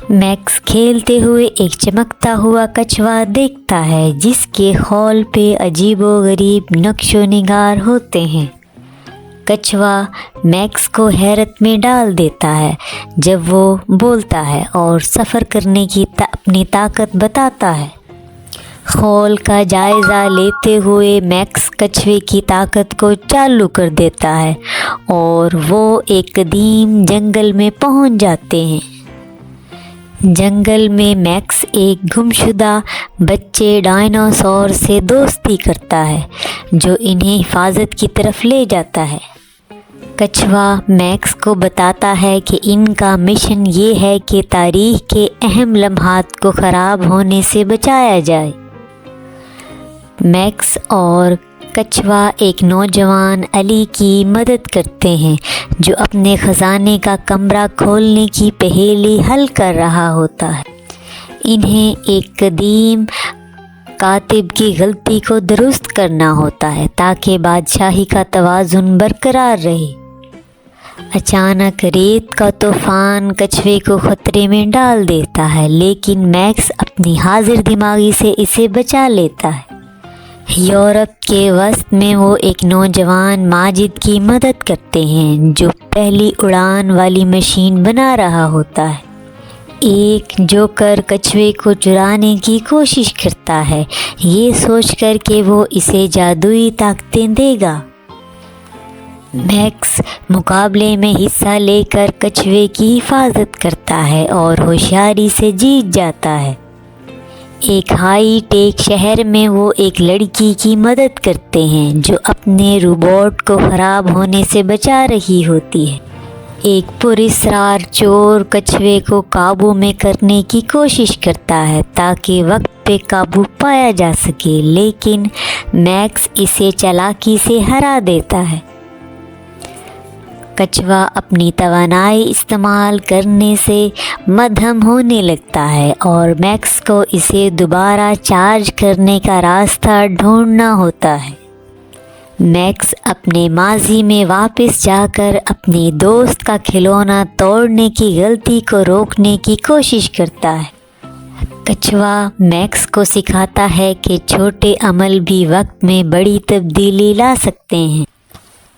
Max کھیلتے ہوئے ایک چمکتا ہوا کچھوا دیکھتا ہے جس کے خول پہ عجیب و غریب نقش و نگار ہوتے ہیں۔ کچھوا میکس کو حیرت میں ڈال دیتا ہے جب وہ بولتا ہے اور سفر کرنے کی اپنی طاقت بتاتا ہے۔ خول کا جائزہ لیتے ہوئے میکس کچھوے کی طاقت کو چالو کر دیتا ہے اور وہ ایک قدیم جنگل میں پہنچ جاتے ہیں۔ جنگل میں میکس ایک گمشدہ بچے ڈائناسور سے دوستی کرتا ہے جو انہیں حفاظت کی طرف لے جاتا ہے۔ کچھوا میکس کو بتاتا ہے کہ ان کا مشن یہ ہے کہ تاریخ کے اہم لمحات کو خراب ہونے سے بچایا جائے۔ میکس اور کچھوا ایک نوجوان علی کی مدد کرتے ہیں جو اپنے خزانے کا کمرہ کھولنے کی پہیلی حل کر رہا ہوتا ہے۔ انہیں ایک قدیم کاتب کی غلطی کو درست کرنا ہوتا ہے تاکہ بادشاہی کا توازن برقرار رہے۔ اچانک ریت کا طوفان کچھوے کو خطرے میں ڈال دیتا ہے لیکن میکس اپنی حاضر دماغی سے اسے بچا لیتا ہے۔ یورپ کے وسط میں وہ ایک نوجوان ماجد کی مدد کرتے ہیں جو پہلی اڑان والی مشین بنا رہا ہوتا ہے۔ ایک جوکر کچھوے کو چرانے کی کوشش کرتا ہے یہ سوچ کر کہ وہ اسے جادوئی طاقتیں دے گا۔ میکس مقابلے میں حصہ لے کر کچھوے کی حفاظت کرتا ہے اور ہوشیاری سے جیت جاتا ہے۔ ایک ہائی ٹیک شہر میں وہ ایک لڑکی کی مدد کرتے ہیں جو اپنے روبوٹ کو خراب ہونے سے بچا رہی ہوتی ہے۔ ایک پراسرار چور کچھوے کو قابو میں کرنے کی کوشش کرتا ہے تاکہ وقت پہ قابو پایا جا سکے لیکن میکس اسے چالاکی سے ہرا دیتا ہے۔ کچھوا اپنی توانائی استعمال کرنے سے مدھم ہونے لگتا ہے اور میکس کو اسے دوبارہ چارج کرنے کا راستہ ڈھونڈنا ہوتا ہے۔ میکس اپنے ماضی میں واپس جا کر اپنی دوست کا کھلونا توڑنے کی غلطی کو روکنے کی کوشش کرتا ہے۔ کچھوا میکس کو سکھاتا ہے کہ چھوٹے عمل بھی وقت میں بڑی تبدیلی لا سکتے ہیں۔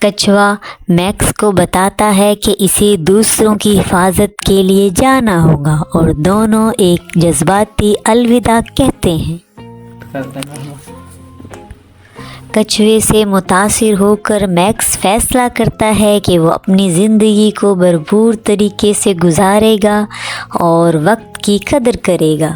کچھوا میکس کو بتاتا ہے کہ اسے دوسروں کی حفاظت کے لیے جانا ہوگا اور دونوں ایک جذباتی الوداع کہتے ہیں۔ کچھوے سے متاثر ہو کر میکس فیصلہ کرتا ہے کہ وہ اپنی زندگی کو بھرپور طریقے سے گزارے گا اور وقت کی قدر کرے گا۔